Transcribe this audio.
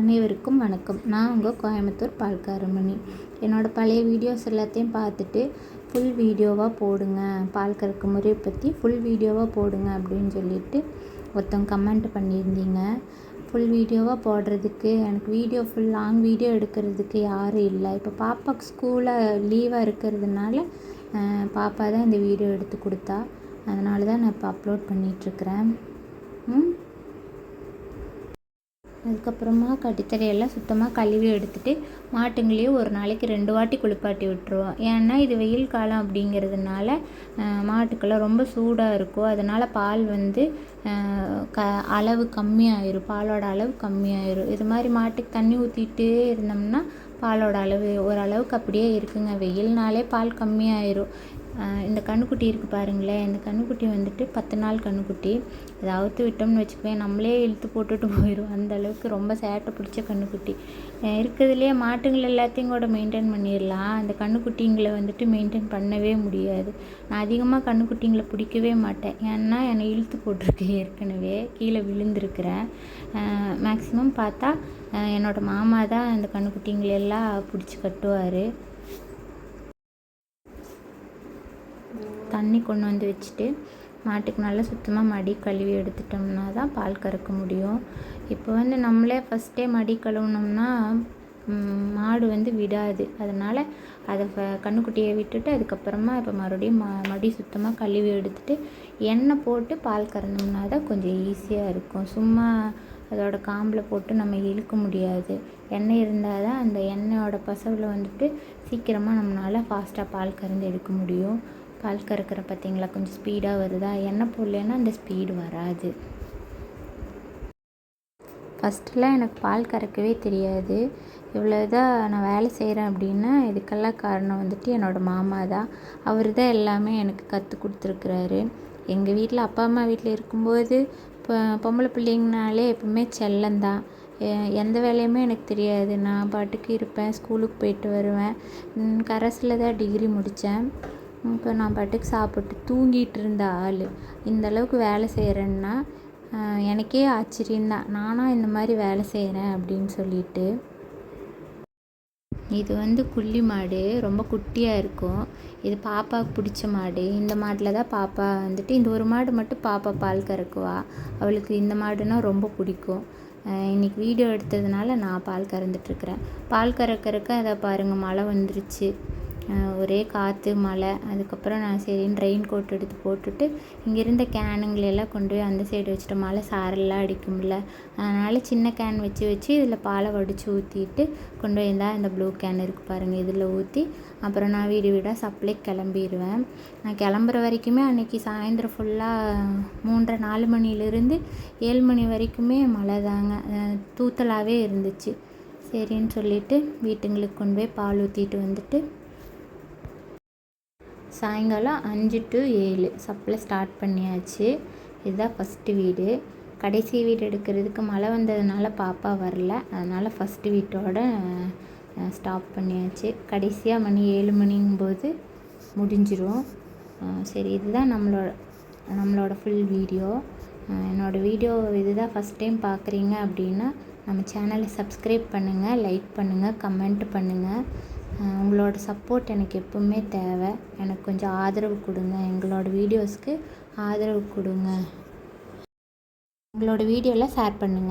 அனைவருக்கும் வணக்கம். நான் உங்கள் கோயம்புத்தூர் பால்காரமணி. என்னோடய பழைய வீடியோஸ் எல்லாத்தையும் பார்த்துட்டு ஃபுல் வீடியோவாக போடுங்க, பால் கறக்கும் முறையை பற்றி ஃபுல் வீடியோவாக போடுங்க அப்படின்னு சொல்லிட்டு ஒருத்தவங்க கமெண்ட் பண்ணியிருந்தீங்க. ஃபுல் வீடியோவாக போடுறதுக்கு எனக்கு ஃபுல் லாங் வீடியோ எடுக்கிறதுக்கு யாரும் இல்லை. இப்போ பாப்பாவுக்கு ஸ்கூலில் லீவாக இருக்கிறதுனால பாப்பா தான் இந்த வீடியோ எடுத்து கொடுத்தா. அதனால தான் நான் இப்போ அப்லோட் பண்ணிகிட்ருக்கிறேன். அதுக்கப்புறமா கட்டித்தரையெல்லாம் சுத்தமாக கழுவி எடுத்துகிட்டு மாட்டுங்களையும் ஒரு நாளைக்கு 2 வாட்டி குளிப்பாட்டி விட்டுருவோம். ஏன்னா இது வெயில் காலம் அப்படிங்கிறதுனால மாட்டுக்கெல்லாம் ரொம்ப சூடாக இருக்கும். அதனால் பால் வந்து அளவு கம்மியாயிரும், பாலோட அளவு கம்மியாயிரும். இது மாதிரி மாட்டுக்கு தண்ணி ஊற்றிட்டே இருந்தோம்னா பாலோட அளவு ஓரளவுக்கு அப்படியே இருக்குங்க. வெயில்னாலே பால் கம்மியாயிரும். இந்த கன்றுக்குட்டி இருக்குது பாருங்களேன். இந்த கன்றுக்குட்டி வந்துட்டு 10 நாள் கன்றுக்குட்டி. அதை அவுத்து விட்டோம்னு வச்சுக்கோங்க, நம்மளே இழுத்து போட்டுட்டு போயிடும். அந்த அளவுக்கு ரொம்ப சேட்டை பிடிச்ச கன்றுக்குட்டி. இருக்கிறதுலையே மாட்டுங்களை எல்லாத்தையும் கூட மெயின்டைன் பண்ணிடலாம். அந்த கன்றுக்குட்டிங்களை வந்துட்டு மெயின்டைன் பண்ணவே முடியாது. நான் அதிகமாக கன்றுக்குட்டிங்களை பிடிக்கவே மாட்டேன். ஏன்னா என்னை இழுத்து போட்டிருக்கேன், ஏற்கனவே கீழே விழுந்திருக்கிறேன். மேக்ஸிமம் பார்த்தா என்னோடய மாமா தான் அந்த கன்றுக்குட்டிங்களெல்லாம் பிடிச்சி கட்டுவார். தண்ணி கொண்டு வந்து வச்சுட்டு மாட்டுக்கு நல்லா சுத்தமாக மடி கழுவி எடுத்துட்டோம்னா தான் பால் கறக்க முடியும். இப்போ வந்து நம்மளே ஃபஸ்ட்டே மடி கழுவுனோம்னா மாடு வந்து விடாது. அதனால் அதை கன்றுக்குட்டியை விட்டுட்டு அதுக்கப்புறமா இப்போ மறுபடியும் மடி சுத்தமாக கழுவி எடுத்துகிட்டு எண்ணெய் போட்டு பால் கறந்தோம்னா தான் கொஞ்சம் ஈஸியாக இருக்கும். சும்மா அதோட காம்பில் போட்டு நம்ம இழுக்க முடியாது. எண்ணெய் இருந்தால் தான் அந்த எண்ணெயோட பசவில் வந்துட்டு சீக்கிரமாக நம்மளால் ஃபாஸ்ட்டாக பால் கறந்து எடுக்க முடியும். பால் கறக்கிற பார்த்திங்களா, கொஞ்சம் ஸ்பீடாக வருதா. எண்ணெய் போடலைன்னா அந்த ஸ்பீடு வராது. ஃபஸ்ட்டெலாம் எனக்கு பால் கறக்கவே தெரியாது. இவ்வளோதான் நான் வேலை செய்கிறேன் அப்படின்னா இதுக்கெல்லாம் காரணம் வந்துட்டு என்னோடய மாமா தான். அவர் தான் எல்லாமே எனக்கு கற்றுக் கொடுத்துருக்குறாரு. எங்கள் வீட்டில் அப்பா அம்மா வீட்டில் இருக்கும்போது இப்போ பொம்பளை பிள்ளைங்கனாலே எப்பவுமே செல்லந்தான். எந்த வேலையுமே எனக்கு தெரியாது. நான் பாட்டுக்கு இருப்பேன், ஸ்கூலுக்கு போயிட்டு வருவேன். கரஸில் தான் டிகிரி முடித்தேன். இப்போ நான் பாட்டுக்கு சாப்பிட்டு தூங்கிட்டு இருந்த ஆள் இந்தளவுக்கு வேலை செய்கிறேன்னா எனக்கே ஆச்சரியந்தான். நானாக இந்த மாதிரி வேலை செய்கிறேன் அப்படின்னு சொல்லிட்டு. இது வந்து குள்ளி மாடு, ரொம்ப குட்டியாக இருக்கும். இது பாப்பாவுக்கு பிடிச்ச மாடு. இந்த மாட்டில் தான் பாப்பா வந்துட்டு இந்த ஒரு மாடு மட்டும் பாப்பா பால் கறக்குவா. அவளுக்கு இந்த மாடுனா ரொம்ப பிடிக்கும். இன்றைக்கி வீடியோ எடுத்ததுனால நான் பால் கறந்துட்டுருக்குறேன். பால் கறக்கறக்க அதை பாருங்கள், மழை வந்துருச்சு. ஒரே காற்று மழை. அதுக்கப்புறம் நான் சரின்னு ரெயின் கோட் எடுத்து போட்டுட்டு இங்கே இருந்த கேனுங்களெல்லாம் கொண்டு போய் அந்த சைடு வச்சுட்டு மழை சாரெல்லாம் அடிக்கும்ல, அதனால் சின்ன கேன் வச்சு இதில் பாலை வடித்து ஊற்றிட்டு கொண்டு போய் இந்த ப்ளூ கேன் இருக்குது பாருங்கள், இதில் ஊற்றி அப்புறம் நான் வீடாக சப்ளை கிளம்பிடுவேன். நான் கிளம்புற வரைக்குமே அன்றைக்கி சாயந்தரம் ஃபுல்லாக 3:30-4 மணிலேருந்து 7 மணி வரைக்குமே மழை தாங்க, தூத்தலாகவே இருந்துச்சு. சரின்னு சொல்லிவிட்டு வீட்டுங்களுக்கு கொண்டு போய் பால் ஊற்றிட்டு வந்துட்டு சாயங்காலம் 5 to 7 சப்ளை ஸ்டார்ட் பண்ணியாச்சு. இதுதான் ஃபஸ்ட்டு வீடு. கடைசி வீடு எடுக்கிறதுக்கு மழை வந்ததுனால பாப்பா வரல, அதனால் ஃபஸ்ட்டு வீட்டோட ஸ்டாப் பண்ணியாச்சு. கடைசியாக மணி 7 மணிங்கும்போது முடிஞ்சிடும். சரி, இதுதான் நம்மளோட ஃபுல் வீடியோ. என்னோடய வீடியோ இதுதான் ஃபஸ்ட் டைம் பார்க்குறீங்க அப்படின்னா நம்ம சேனலை சப்ஸ்கிரைப் பண்ணுங்கள், லைக் பண்ணுங்கள், கமெண்ட் பண்ணுங்கள். உங்களோட சப்போர்ட் எனக்கு எப்பவுமே தேவை. எனக்கு கொஞ்சம் ஆதரவு கொடுங்க, எங்களோட வீடியோஸ்க்கு ஆதரவு கொடுங்க. உங்களோட வீடியோலாம் ஷேர் பண்ணுங்கள்.